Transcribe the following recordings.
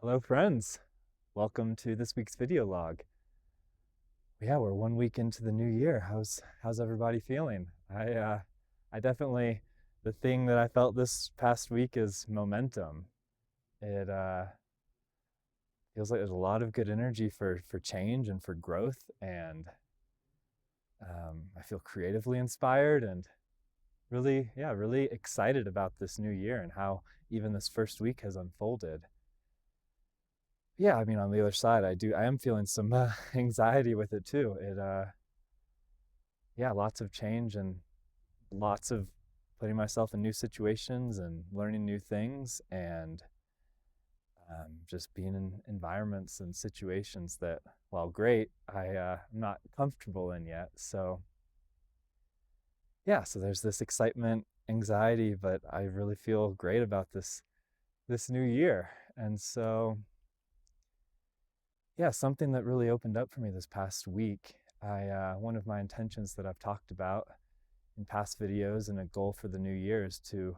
Hello friends, welcome to this week's video log. Yeah, we're 1 week into the new year. How's everybody feeling? I definitely, the thing that I felt this past week is momentum. It feels like there's a lot of good energy for change and for growth, and I feel creatively inspired and really excited about this new year and how even this first week has unfolded. Yeah, I mean, on the other side, I am feeling some anxiety with it too. Yeah, lots of change and lots of putting myself in new situations and learning new things, and just being in environments and situations that, while great, I'm not comfortable in yet. So yeah, so there's this excitement, anxiety, but I really feel great about this new year. And so yeah, something that really opened up for me this past week. One of my intentions that I've talked about in past videos and a goal for the new year is to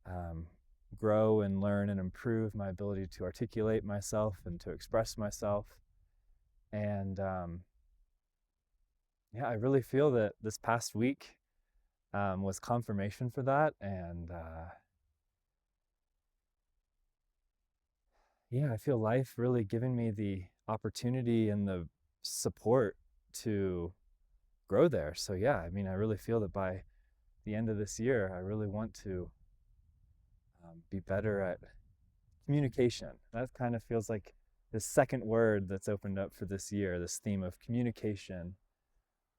um, grow and learn and improve my ability to articulate myself and to express myself. And yeah, I really feel that this past week was confirmation for that. And yeah, I feel life really giving me the opportunity and the support to grow there. So yeah, I mean, I really feel that by the end of this year, I really want to be better at communication. That kind of feels like the second word that's opened up for this year, this theme of communication,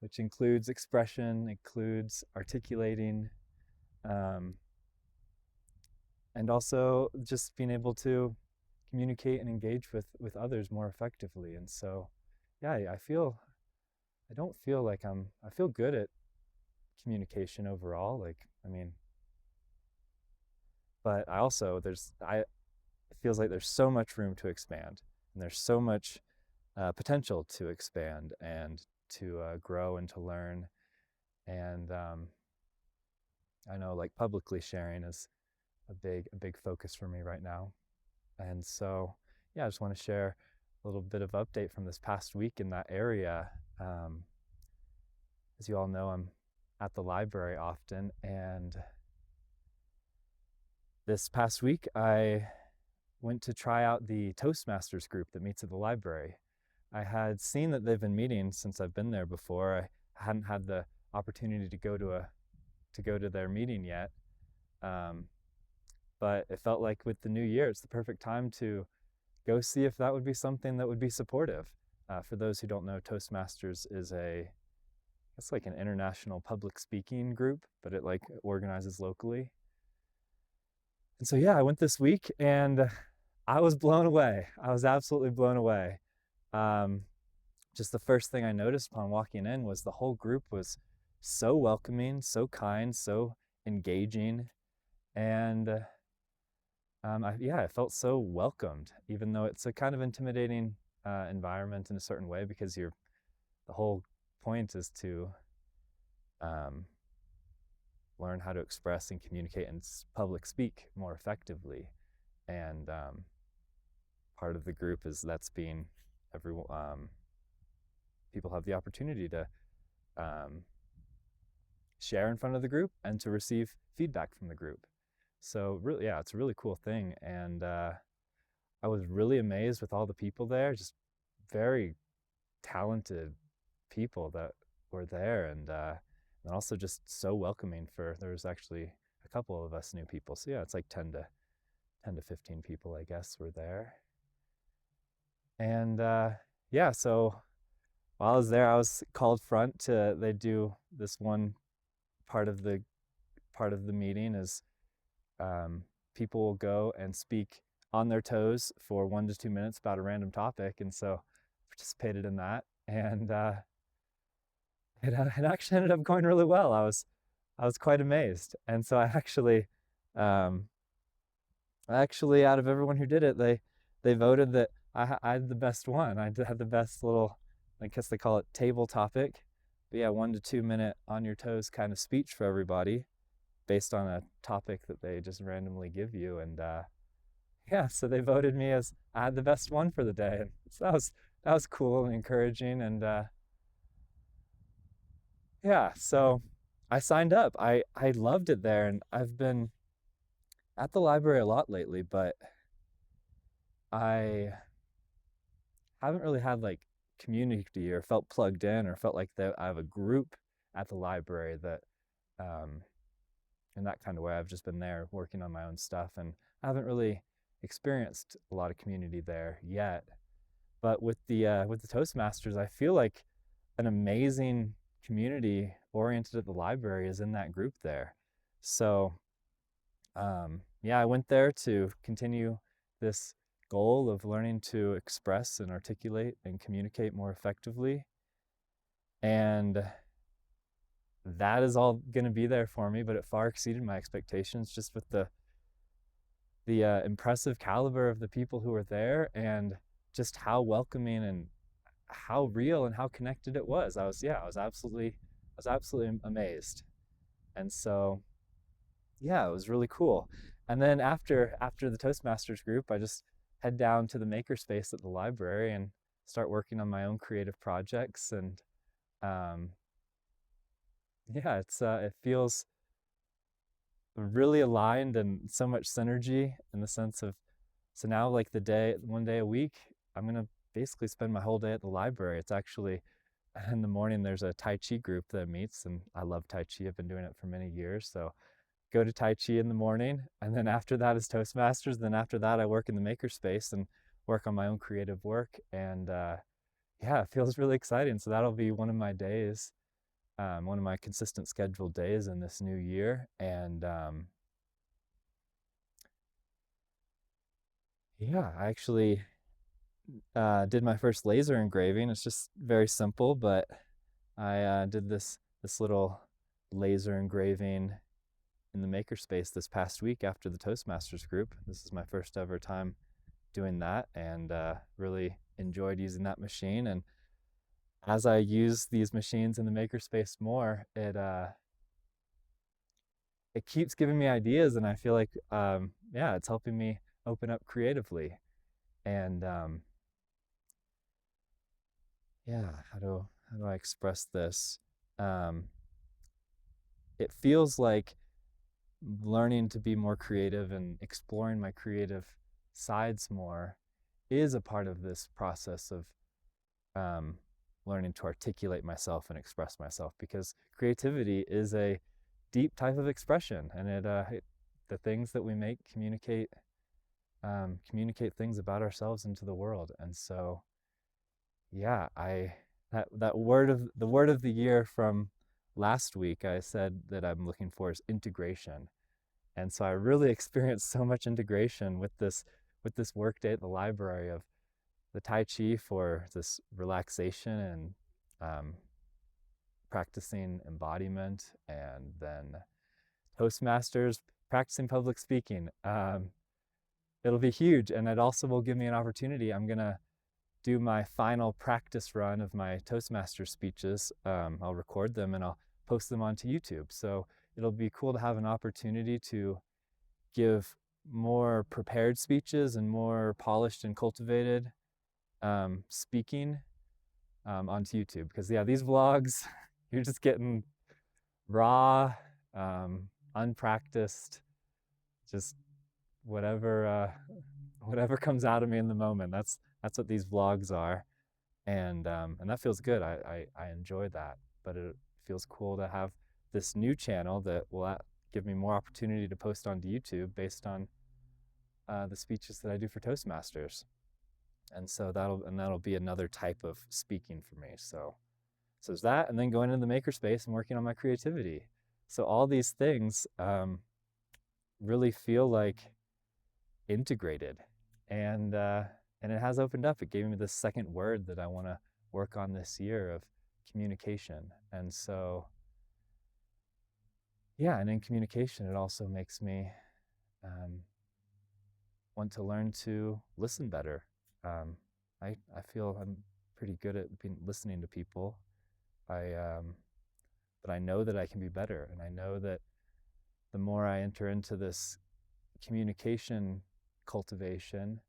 which includes expression, includes articulating, um, and also just being able to communicate and engage with others more effectively. And so, yeah, I don't feel like I feel good at communication overall. Like, I mean, but I also, it feels like there's so much room to expand, and there's so much potential to expand and to grow and to learn. And I know, like, publicly sharing is a big focus for me right now. And so yeah, I just want to share a little bit of update from this past week in that area. As you all know, I'm at the library often, and this past week I went to try out the Toastmasters group that meets at the library. I had seen that they've been meeting since I've been there before. I hadn't had the opportunity to go to their meeting yet, um, but it felt like with the new year, it's the perfect time to go see if that would be something that would be supportive. For those who don't know, Toastmasters is it's like an international public speaking group, but it like organizes locally. And so yeah, I went this week and I was blown away. I was absolutely blown away. Um, just the first thing I noticed upon walking in was the whole group was so welcoming, so kind, so engaging, and I felt so welcomed, even though it's a kind of intimidating environment in a certain way, because the whole point is to um, learn how to express and communicate and public speak more effectively. And part of the group is that's being everyone people have the opportunity to um, share in front of the group and to receive feedback from the group. So really, yeah, it's a really cool thing. And I was really amazed with all the people there, just very talented people that were there, and also just so welcoming. There was actually a couple of us new people. So yeah, it's like 10 to 15 people, I guess, were there. And yeah, so while I was there, I was called front to, they do this one part of the meeting is people will go and speak on their toes for 1 to 2 minutes about a random topic. And so I participated in that, and it actually ended up going really well. I was quite amazed. And so um, out of everyone who did it, they voted that I had the best one. I had the best little, I guess they call it table topic. But yeah, 1 to 2 minute on your toes kind of speech for everybody based on a topic that they just randomly give you. And yeah, so they voted me as I had the best one for the day. And so that was cool and encouraging. And yeah, so I signed up. I loved it there, and I've been at the library a lot lately, but I haven't really had like community or felt plugged in or felt like that I have a group at the library that um in that kind of way. I've just been there working on my own stuff, and I haven't really experienced a lot of community there yet. But with the Toastmasters, I feel like an amazing community oriented at the library is in that group there. So yeah, I went there to continue this goal of learning to express and articulate and communicate more effectively. And that is all going to be there for me, but it far exceeded my expectations just with the impressive caliber of the people who were there, and just how welcoming and how real and how connected it was. I was absolutely amazed. And so yeah, it was really cool. And then after the Toastmasters group, I just head down to the makerspace at the library and start working on my own creative projects. And um, yeah, it feels really aligned and so much synergy in the sense of, so now like one day a week, I'm gonna basically spend my whole day at the library. It's actually in the morning there's a Tai Chi group that meets, and I love Tai Chi. I've been doing it for many years, so go to Tai Chi in the morning, and then after that is Toastmasters. Then after that, I work in the makerspace and work on my own creative work. And yeah, it feels really exciting. So that'll be one of my days, one of my consistent scheduled days in this new year. And yeah, I actually did my first laser engraving. It's just very simple, but I did this little laser engraving in the makerspace this past week after the Toastmasters group. This is my first ever time doing that, and really enjoyed using that machine. And as I use these machines in the makerspace more, it keeps giving me ideas, and I feel like yeah, it's helping me open up creatively. And yeah, how do I express this? Um, it feels like learning to be more creative and exploring my creative sides more is a part of this process of um, learning to articulate myself and express myself, because creativity is a deep type of expression, and the things that we make communicate things about ourselves into the world. And so yeah, I that word of the year from last week, I said that I'm looking for is integration. And so I really experienced so much integration with this work day at the library of the Tai Chi for this relaxation and um, practicing embodiment, and then Toastmasters, practicing public speaking. It'll be huge, and it also will give me an opportunity. I'm gonna do my final practice run of my Toastmaster speeches. I'll record them and I'll post them onto YouTube. So it'll be cool to have an opportunity to give more prepared speeches and more polished and cultivated speaking onto YouTube. Because yeah, these vlogs, you're just getting raw, unpracticed, just whatever whatever comes out of me in the moment. That's what these vlogs are, and that feels good. I enjoy that, but it feels cool to have this new channel that will give me more opportunity to post onto YouTube based on the speeches that I do for Toastmasters. And so that'll be another type of speaking for me. So there's that, and then going into the makerspace and working on my creativity. So all these things really feel like integrated, and it has opened up. It gave me the second word that I want to work on this year of communication. And so yeah, and in communication, it also makes me um, want to learn to listen better. Um, I feel I'm pretty good at listening to people. I but I know that I can be better, and I know that the more I enter into this communication cultivation,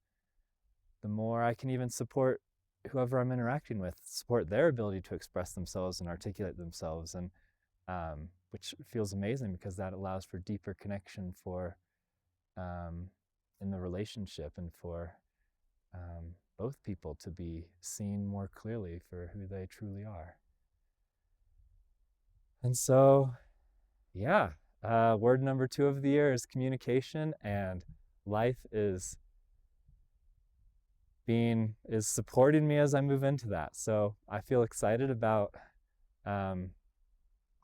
the more I can even support whoever I'm interacting with, support their ability to express themselves and articulate themselves, and which feels amazing because that allows for deeper connection for in the relationship, and for both people to be seen more clearly for who they truly are. And so, yeah, word number 2 of the year is communication, and life is supporting me as I move into that. So I feel excited about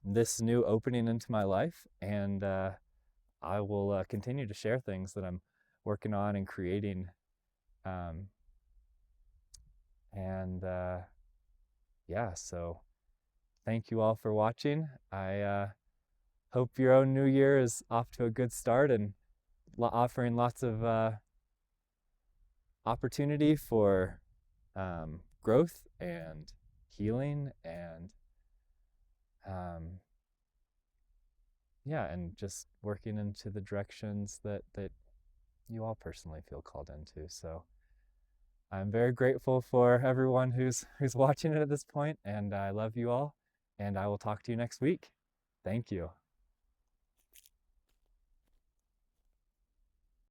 this new opening into my life, and I will continue to share things that I'm working on and creating. Yeah, so thank you all for watching. I hope your own new year is off to a good start and offering lots of opportunity for growth and healing, and yeah, and just working into the directions that you all personally feel called into. So I'm very grateful for everyone who's watching it at this point, and I love you all, and I will talk to you next week. Thank you.